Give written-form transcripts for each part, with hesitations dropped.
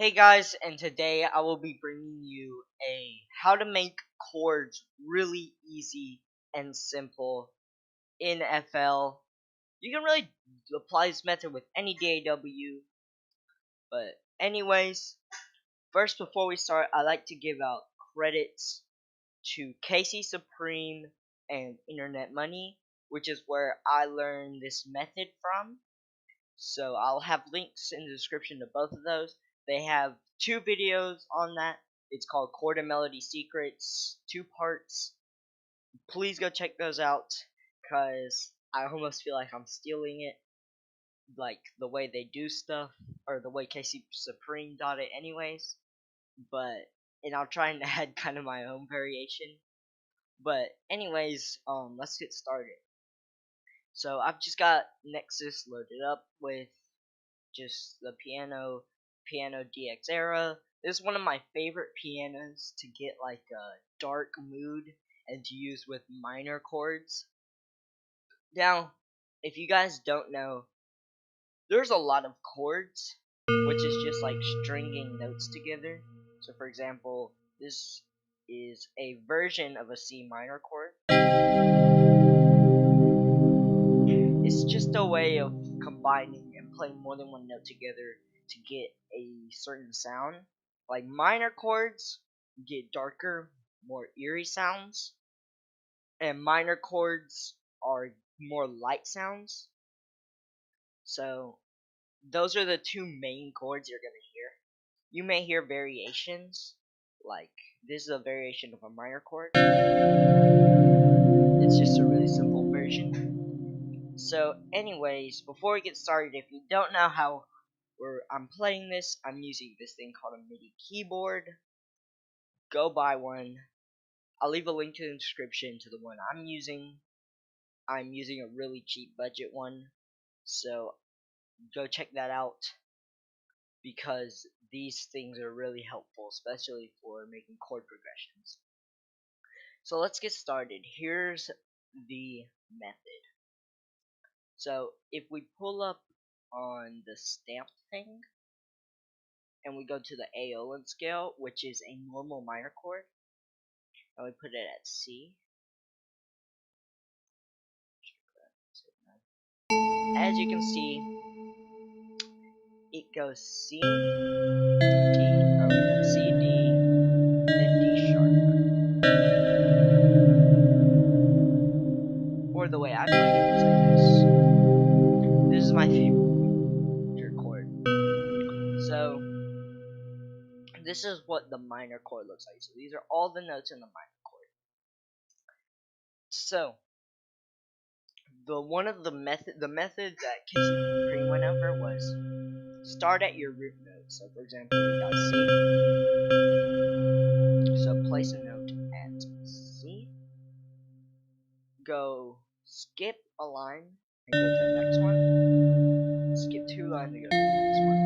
Hey guys, and today I will be bringing you a how to make chords really easy and simple in FL. You can really apply this method with any DAW, but anyways, first before we start, I like to give out credits to KcSupreme and Internet Money, which is where I learned this method from. So I'll have links in the description to both of those. They have two videos on that. It's called Chord and Melody Secrets, 2 parts. Please go check those out, cause I almost feel like I'm stealing it, like the way they do stuff, or the way KcSupreme got it anyways. And I'll try and add kind of my own variation. But anyways, let's get started. So I've just got Nexus loaded up with just the piano DX era. This is one of my favorite pianos to get like a dark mood and to use with minor chords. Now, if you guys don't know, there's a lot of chords, which is just like stringing notes together. So for example, this is a version of a C minor chord. It's just a way of combining and playing more than one note together to get a certain sound. Like minor chords get darker, more eerie sounds, and minor chords are more light sounds. So those are the two main chords you're gonna hear. You may hear variations, like this is a variation of a minor chord. It's just a really simple version. So anyways, before we get started, if you don't know how I'm playing this, I'm using this thing called a MIDI keyboard. Go buy one. I'll leave a link to the description to the one I'm using. I'm using a really cheap budget one, so go check that out, because these things are really helpful, especially for making chord progressions. So let's get started. Here's the method. So if we pull up on the stamp thing, and we go to the Aeolian scale, which is a normal minor chord, and we put it at C. As you can see, it goes C, D, C, D, then D sharp. Or the way I play it is like this. This is my favorite chord. So this is what the minor chord looks like. So these are all the notes in the minor chord. So the method that KcSupreme went over was start at your root note. So for example, we got C. So place a note at C. Go skip a line and go to the next one. Skip 2 lines and go to the next one.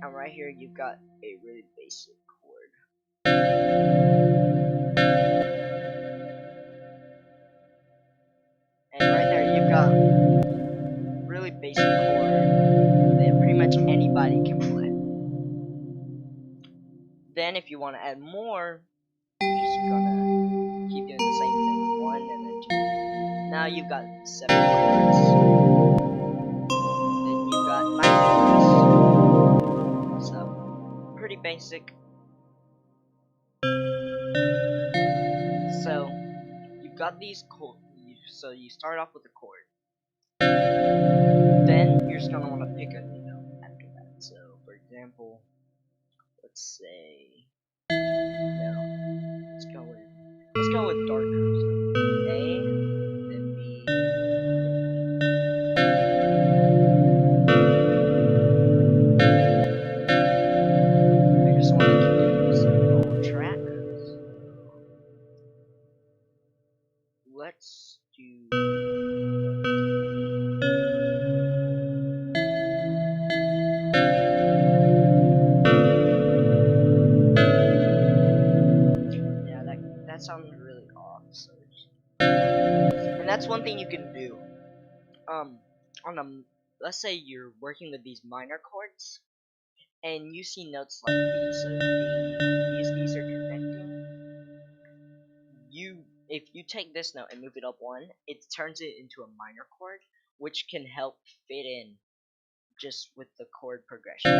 And right here you've got a really basic chord. And right there you've got really basic chord that pretty much anybody can play. Then if you want to add more, you're just gonna keep doing the same thing. 1 and then 2. Now you've got 7 chords. Then you've got 9 chords. So pretty basic. So you've got these chords. So you start off with a chord. Then you're just gonna want to pick a new note after that. So for example, let's say let's go with darker. So A, then B, I just want to keep doing this whole track. So let's do. Yeah, that sounds really off. So, and that's one thing you can do. On a, let's say you're working with these minor chords, and you see notes like these, so these are connecting. If you take this note and move it up one, it turns it into a minor chord, which can help fit in just with the chord progression.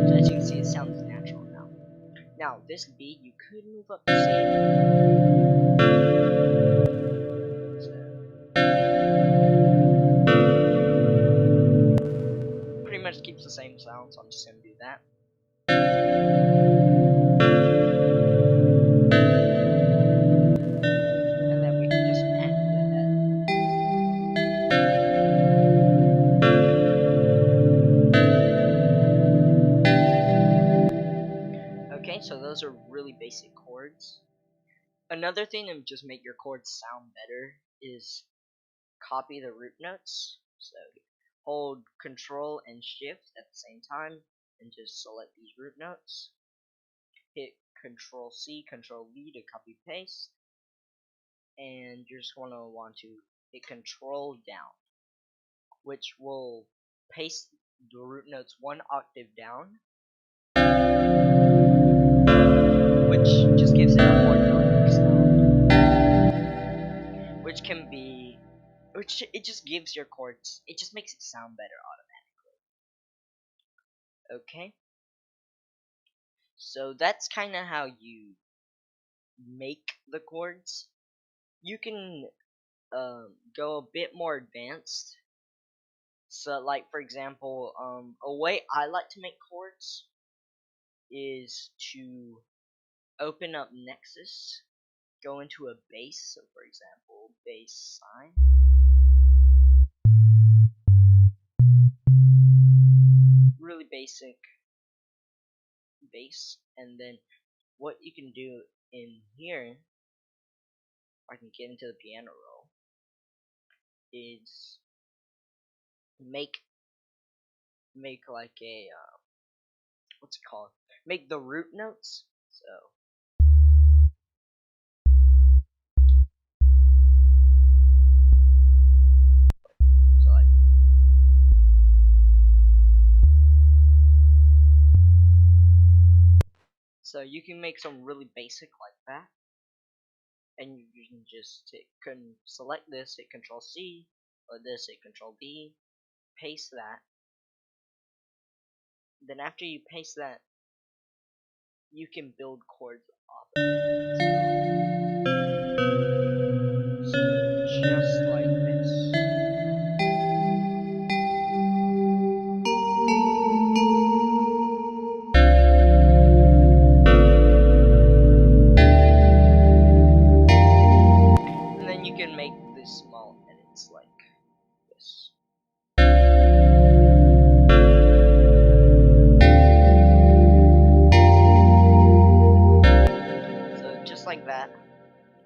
So as you can see, it sounds natural now. Now this B, you could move up to C. So pretty much keeps the same sound, so I'm just gonna do that. And then we can just end that. Okay, so those are really basic chords. Another thing to just make your chords sound better is copy the root notes. So hold Control and Shift at the same time and just select these root notes. Hit Control C, Control V to copy paste, and you're just want to hit Control down, which will paste the root notes one octave down, which just gives it a more dark sound, which it just gives your chords, it just makes it sound better automatically. Okay, so that's kind of how you make the chords. You can go a bit more advanced. So, like for example, a way I like to make chords is to open up Nexus, go into a bass. So, for example, bass sign. Really basic bass, and then what you can do in here, I can get into the piano roll, is make like a what's it called? Make the root notes. So like so you can make some really basic like that, and you can just select this, hit Control C, or this, hit Control D, paste that. Then after you paste that, you can build chords off of it. So just like this. And then you can make these small edits like this. So just like that.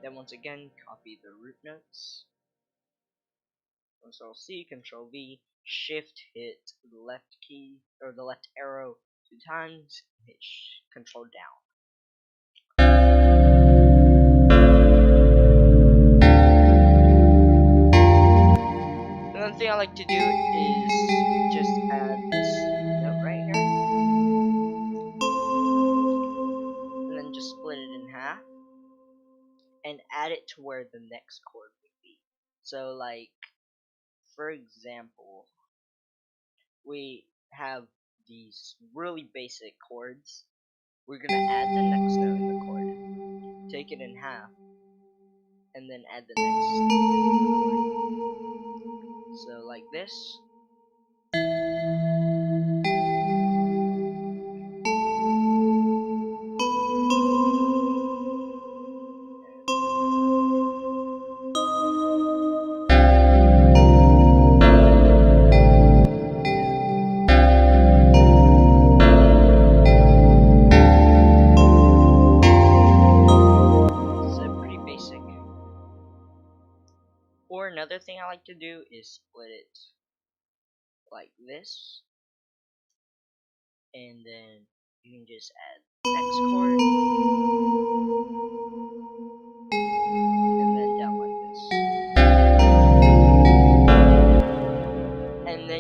Then once again, copy the root notes. Control C, Control V, Shift, hit the left key or the left arrow 2 times, hit Control down. Another thing I like to do is just add this note right here, and then just split it in half and add it to where the next chord would be. So like for example, we have these really basic chords. We're gonna add the next note in the chord, take it in half, and then add the next note in the chord. So like this. Or another thing I like to do is split it like this, and then you can just add next chord, and then down like this, and then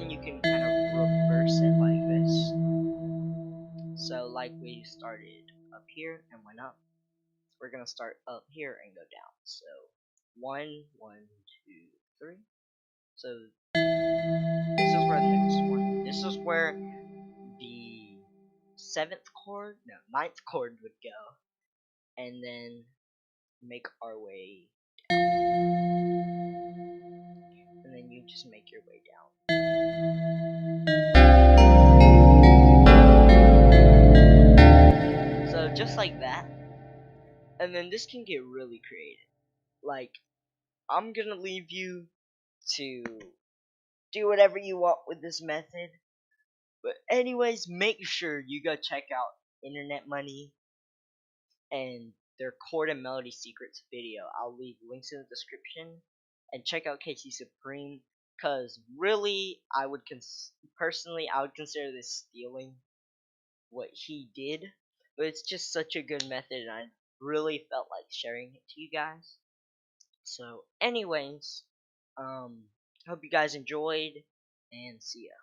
So like we started up here and went up, we're gonna start up here and go down. So 1, 1, 2, 3. So this is where the next one. This is where the 7th chord, no, 9th chord would go, and then make our way down. And then you just make your way down. So just like that. And then this can get really creative. Like, I'm gonna leave you to do whatever you want with this method. But anyways, make sure you go check out Internet Money and their chord and melody secrets video. I'll leave links in the description. And check out KcSupreme, cause really, I would personally, I would consider this stealing what he did. But it's just such a good method, and I really felt like sharing it to you guys. So, anyways, hope you guys enjoyed, and see ya.